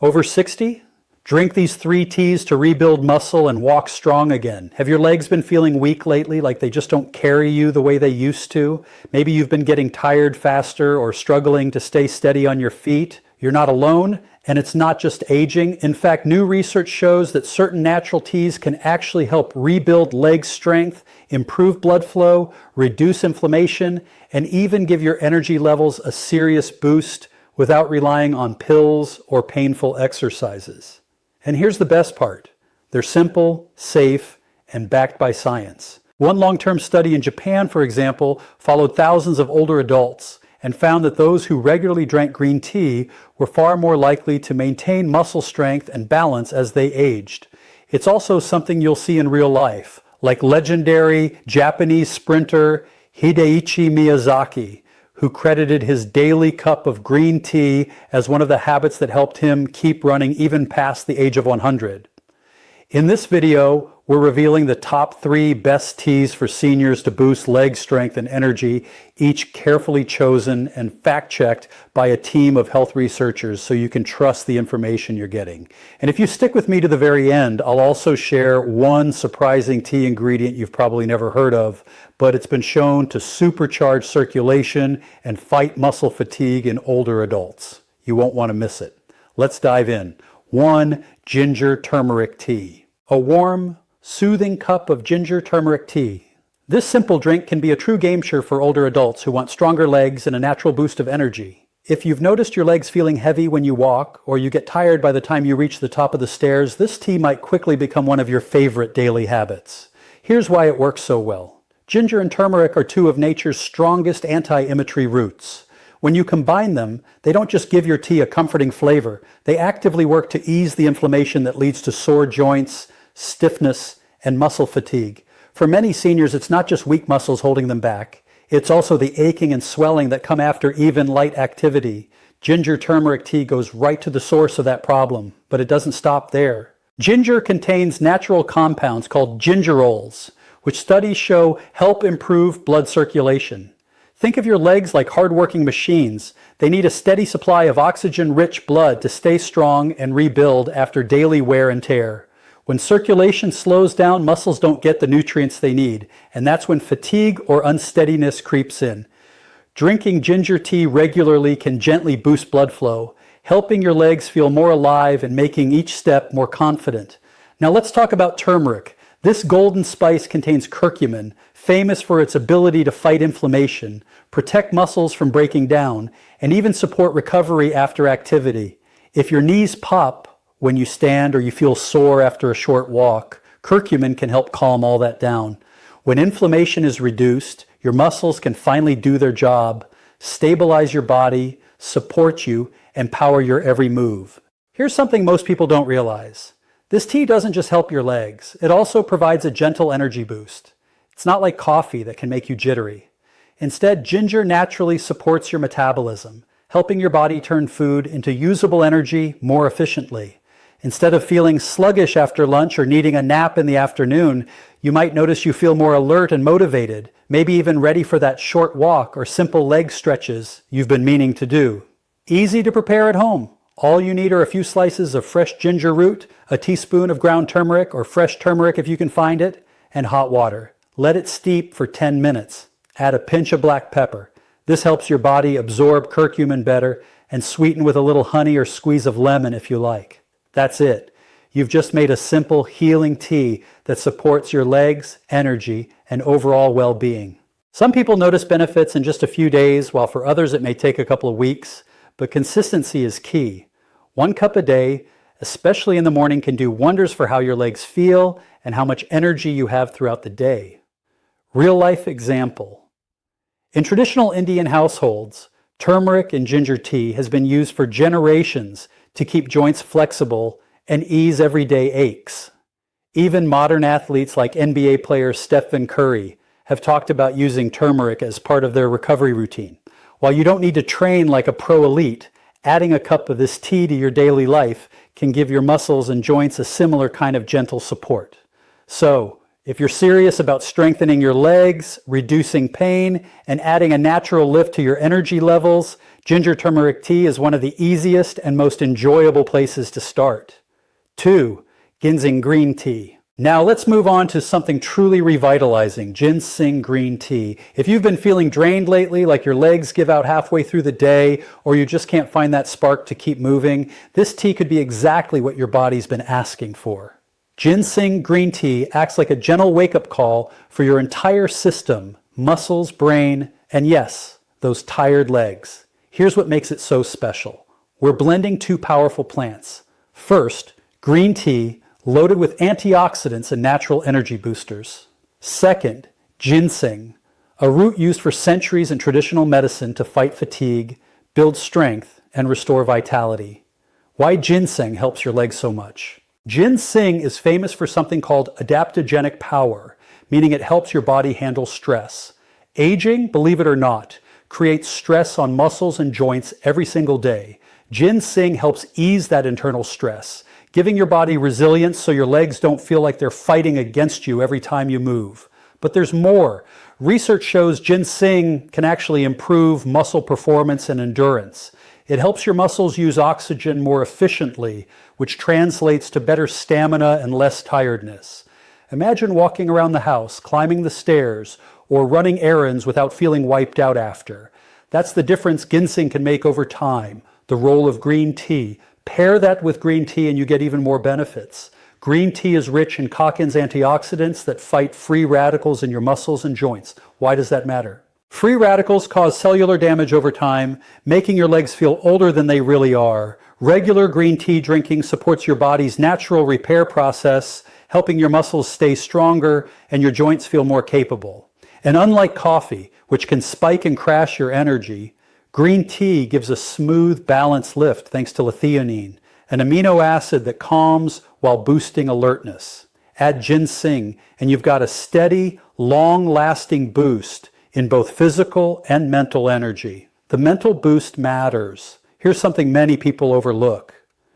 Over 60? Drink these 3 teas to rebuild muscle and walk strong again. Have your legs been feeling weak lately, like they just don't carry you the way they used to? Maybe you've been getting tired faster or struggling to stay steady on your feet. You're not alone, and it's not just aging. In fact, new research shows that certain natural teas can actually help rebuild leg strength, improve blood flow, reduce inflammation, and even give your energy levels a serious boost without relying on pills or painful exercises. And here's the best part. They're simple, safe, and backed by science. One long-term study in Japan, for example, followed thousands of older adults and found that those who regularly drank green tea were far more likely to maintain muscle strength and balance as they aged. It's also something you'll see in real life, like legendary Japanese sprinter Hideichi Miyazaki, who credited his daily cup of green tea as one of the habits that helped him keep running even past the age of 100. In this video, we're revealing the top 3 best teas for seniors to boost leg strength and energy, each carefully chosen and fact-checked by a team of health researchers so you can trust the information you're getting. And if you stick with me to the very end, I'll also share one surprising tea ingredient you've probably never heard of, but it's been shown to supercharge circulation and fight muscle fatigue in older adults. You won't want to miss it. Let's dive in. 1. Ginger turmeric tea. A warm, soothing cup of ginger turmeric tea. This simple drink can be a true game changer for older adults who want stronger legs and a natural boost of energy. If you've noticed your legs feeling heavy when you walk, or you get tired by the time you reach the top of the stairs, this tea might quickly become one of your favorite daily habits. Here's why it works so well. Ginger and turmeric are 2 of nature's strongest anti-inflammatory roots. When you combine them, they don't just give your tea a comforting flavor, they actively work to ease the inflammation that leads to sore joints, stiffness, and muscle fatigue. For many seniors, it's not just weak muscles holding them back. It's also the aching and swelling that come after even light activity. Ginger turmeric tea goes right to the source of that problem, but it doesn't stop there. Ginger contains natural compounds called gingerols, which studies show help improve blood circulation. Think of your legs like hard-working machines. They need a steady supply of oxygen-rich blood to stay strong and rebuild after daily wear and tear. When circulation slows down, muscles don't get the nutrients they need, and that's when fatigue or unsteadiness creeps in. Drinking ginger tea regularly can gently boost blood flow, helping your legs feel more alive and making each step more confident. Now let's talk about turmeric. This golden spice contains curcumin, famous for its ability to fight inflammation, protect muscles from breaking down, and even support recovery after activity. If your knees pop when you stand or you feel sore after a short walk, curcumin can help calm all that down. When inflammation is reduced, your muscles can finally do their job, stabilize your body, support you, and power your every move. Here's something most people don't realize. This tea doesn't just help your legs, it also provides a gentle energy boost. It's not like coffee that can make you jittery. Instead, ginger naturally supports your metabolism, helping your body turn food into usable energy more efficiently. Instead of feeling sluggish after lunch or needing a nap in the afternoon, you might notice you feel more alert and motivated, maybe even ready for that short walk or simple leg stretches you've been meaning to do. Easy to prepare at home. All you need are a few slices of fresh ginger root, a teaspoon of ground turmeric or fresh turmeric if you can find it, and hot water. Let it steep for 10 minutes. Add a pinch of black pepper. This helps your body absorb curcumin better, and sweeten with a little honey or squeeze of lemon if you like. That's it. You've just made a simple healing tea that supports your legs, energy, and overall well-being. Some people notice benefits in just a few days, while for others it may take a couple of weeks, but consistency is key. 1 cup a day, especially in the morning, can do wonders for how your legs feel and how much energy you have throughout the day. Real-life example. In traditional Indian households, turmeric and ginger tea has been used for generations to keep joints flexible and ease everyday aches. Even modern athletes like NBA player Stephen Curry have talked about using turmeric as part of their recovery routine. While you don't need to train like a pro elite, adding a cup of this tea to your daily life can give your muscles and joints a similar kind of gentle support. So, if you're serious about strengthening your legs, reducing pain, and adding a natural lift to your energy levels, Ginger turmeric tea is one of the easiest and most enjoyable places to start. 2. Ginseng green tea. Now let's move on to something truly revitalizing, ginseng green tea. If you've been feeling drained lately, like your legs give out halfway through the day, or you just can't find that spark to keep moving, this tea could be exactly what your body's been asking for. Ginseng green tea acts like a gentle wake-up call for your entire system, muscles, brain, and yes, those tired legs. Here's what makes it so special. We're blending two powerful plants. First, green tea loaded with antioxidants and natural energy boosters. Second, ginseng, a root used for centuries in traditional medicine to fight fatigue, build strength, and restore vitality. Why ginseng helps your legs so much? Ginseng is famous for something called adaptogenic power, meaning it helps your body handle stress. Aging, believe it or not, creates stress on muscles and joints every single day. Ginseng helps ease that internal stress, giving your body resilience so your legs don't feel like they're fighting against you every time you move. But there's more. Research shows ginseng can actually improve muscle performance and endurance. It helps your muscles use oxygen more efficiently, which translates to better stamina and less tiredness. Imagine walking around the house, climbing the stairs, or running errands without feeling wiped out after. That's the difference ginseng can make over time. The role of green tea. Pair that with green tea and you get even more benefits. Green tea is rich in Cochin's antioxidants that fight free radicals in your muscles and joints. Why does that matter? Free radicals cause cellular damage over time, making your legs feel older than they really are. Regular green tea drinking supports your body's natural repair process, helping your muscles stay stronger and your joints feel more capable. And unlike coffee, which can spike and crash your energy, green tea gives a smooth, balanced lift thanks to L-theanine, an amino acid that calms while boosting alertness. Add ginseng, and you've got a steady, long-lasting boost in both physical and mental energy. The mental boost matters. Here's something many people overlook.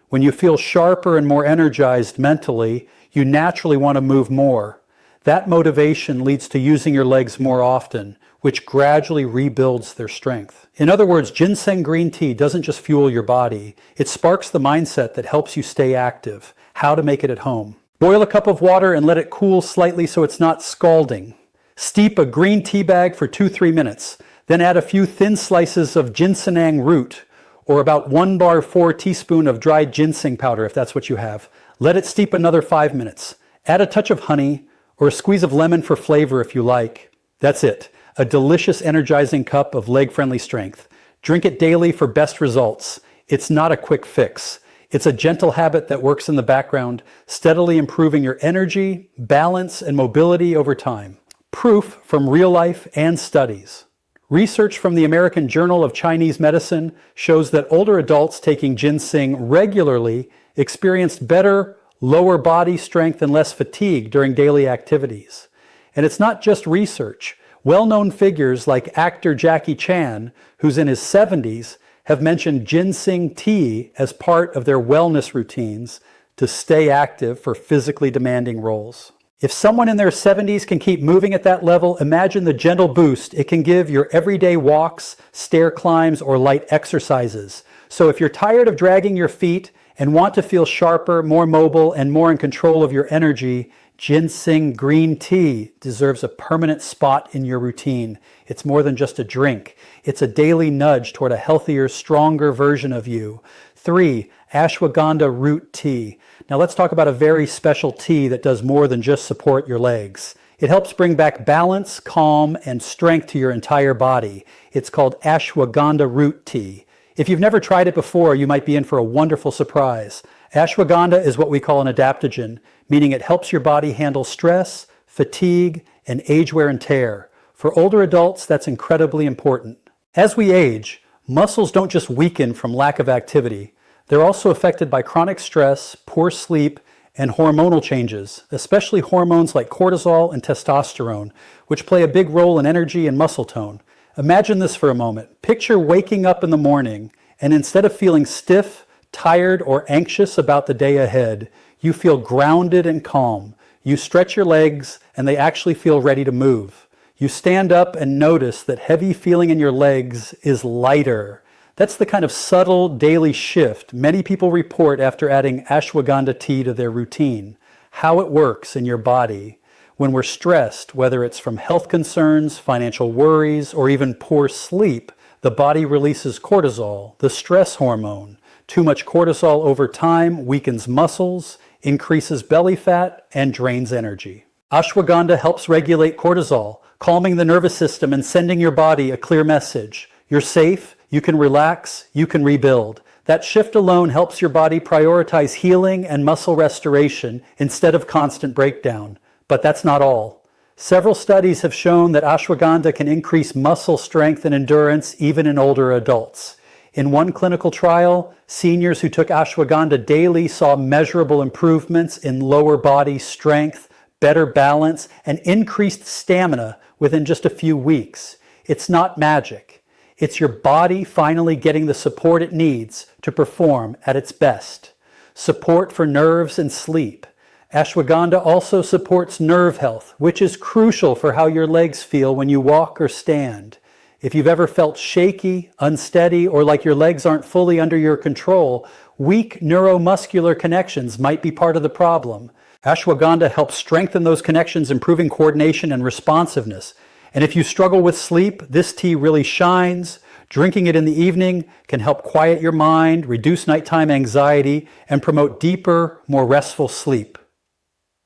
When you feel sharper and more energized mentally, you naturally want to move more. That motivation leads to using your legs more often, which gradually rebuilds their strength. In other words, ginseng green tea doesn't just fuel your body, it sparks the mindset that helps you stay active. How to make it at home. Boil a cup of water and let it cool slightly so it's not scalding. Steep a green tea bag for 2-3 minutes. Then add a few thin slices of ginseng root, or about 1 bar 4 teaspoon of dried ginseng powder if that's what you have. Let it steep another 5 minutes. Add a touch of honey, or a squeeze of lemon for flavor if you like. That's it. A delicious, energizing cup of leg-friendly strength. Drink it daily for best results. It's not a quick fix. It's a gentle habit that works in the background, steadily improving your energy, balance, and mobility over time. Proof from real life and studies. Research from the American Journal of Chinese Medicine shows that older adults taking ginseng regularly experienced better, lower body strength and less fatigue during daily activities. And it's not just research. Well-known figures like actor Jackie Chan, who's in his 70s, have mentioned ginseng tea as part of their wellness routines to stay active for physically demanding roles. If someone in their 70s can keep moving at that level, imagine the gentle boost it can give your everyday walks, stair climbs, or light exercises. So if you're tired of dragging your feet and want to feel sharper, more mobile, and more in control of your energy, ginseng green tea deserves a permanent spot in your routine. It's more than just a drink. It's a daily nudge toward a healthier, stronger version of you. 3. Ashwagandha root tea. Now let's talk about a very special tea that does more than just support your legs. It helps bring back balance, calm, and strength to your entire body. It's called ashwagandha root tea. If you've never tried it before, you might be in for a wonderful surprise. Ashwagandha is what we call an adaptogen, meaning it helps your body handle stress, fatigue, and age wear and tear. For older adults, that's incredibly important. As we age, muscles don't just weaken from lack of activity. They're also affected by chronic stress, poor sleep, and hormonal changes, especially hormones like cortisol and testosterone, which play a big role in energy and muscle tone. Imagine this for a moment. Picture waking up in the morning, and instead of feeling stiff, tired, or anxious about the day ahead, you feel grounded and calm. You stretch your legs, and they actually feel ready to move. You stand up and notice that heavy feeling in your legs is lighter. That's the kind of subtle daily shift many people report after adding ashwagandha tea to their routine. How it works in your body. When we're stressed, whether it's from health concerns, financial worries, or even poor sleep, the body releases cortisol, the stress hormone. Too much cortisol over time weakens muscles, increases belly fat, and drains energy. Ashwagandha helps regulate cortisol, calming the nervous system and sending your body a clear message. You're safe, you can relax, you can rebuild. That shift alone helps your body prioritize healing and muscle restoration instead of constant breakdown. But that's not all. Several studies have shown that ashwagandha can increase muscle strength and endurance even in older adults. In one clinical trial, seniors who took ashwagandha daily saw measurable improvements in lower body strength, better balance, and increased stamina within just a few weeks. It's not magic. It's your body finally getting the support it needs to perform at its best. Support for nerves and sleep. Ashwagandha also supports nerve health, which is crucial for how your legs feel when you walk or stand. If you've ever felt shaky, unsteady, or like your legs aren't fully under your control, weak neuromuscular connections might be part of the problem. Ashwagandha helps strengthen those connections, improving coordination and responsiveness. And if you struggle with sleep, this tea really shines. Drinking it in the evening can help quiet your mind, reduce nighttime anxiety, and promote deeper, more restful sleep.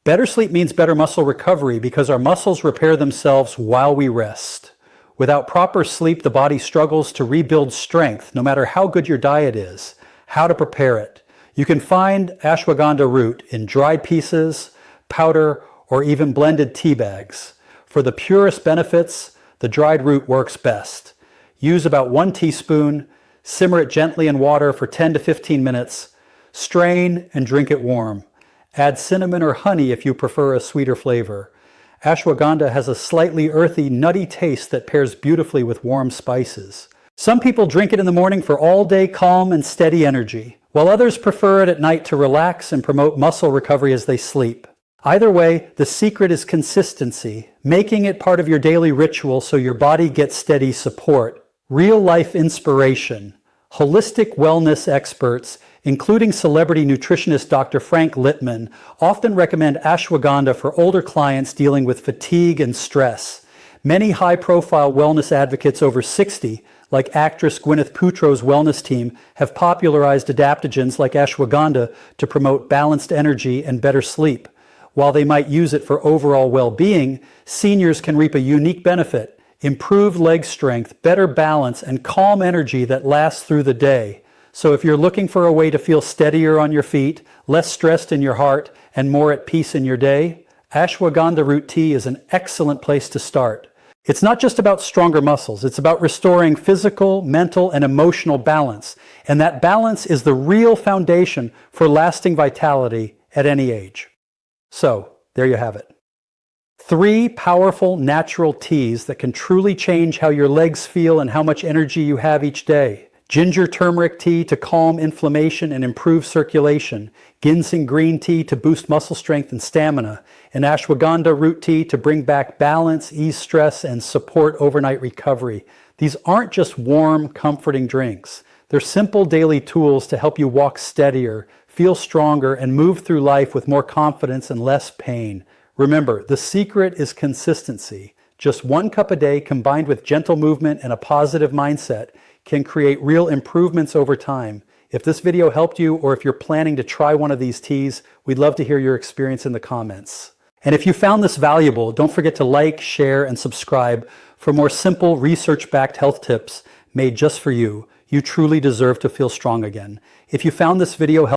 Better sleep means better muscle recovery because our muscles repair themselves while we rest. Without proper sleep, the body struggles to rebuild strength, no matter how good your diet is. How to prepare it. You can find ashwagandha root in dried pieces, powder, or even blended tea bags. For the purest benefits, the dried root works best. Use about 1 teaspoon, simmer it gently in water for 10 to 15 minutes, strain and drink it warm. Add cinnamon or honey if you prefer a sweeter flavor. Ashwagandha has a slightly earthy, nutty taste that pairs beautifully with warm spices. Some people drink it in the morning for all-day calm and steady energy, while others prefer it at night to relax and promote muscle recovery as they sleep. Either way, the secret is consistency, making it part of your daily ritual so your body gets steady support. Real-life inspiration. Holistic wellness experts, including celebrity nutritionist Dr. Frank Littman, often recommend ashwagandha for older clients dealing with fatigue and stress. Many high-profile wellness advocates over 60, like actress Gwyneth Paltrow's wellness team, have popularized adaptogens like ashwagandha to promote balanced energy and better sleep. While they might use it for overall well-being, seniors can reap a unique benefit: improved leg strength, better balance, and calm energy that lasts through the day. So if you're looking for a way to feel steadier on your feet, less stressed in your heart, and more at peace in your day, ashwagandha root tea is an excellent place to start. It's not just about stronger muscles, it's about restoring physical, mental, and emotional balance. And that balance is the real foundation for lasting vitality at any age. So, there you have it. 3 powerful natural teas that can truly change how your legs feel and how much energy you have each day. Ginger turmeric tea to calm inflammation and improve circulation. Ginseng green tea to boost muscle strength and stamina. And ashwagandha root tea to bring back balance, ease stress, and support overnight recovery. These aren't just warm, comforting drinks. They're simple daily tools to help you walk steadier, feel stronger, and move through life with more confidence and less pain. Remember, the secret is consistency. Just 1 cup a day combined with gentle movement and a positive mindset can create real improvements over time. If this video helped you, or if you're planning to try one of these teas, we'd love to hear your experience in the comments. And if you found this valuable, don't forget to like, share, and subscribe for more simple, research-backed health tips made just for you. You truly deserve to feel strong again. If you found this video helpful,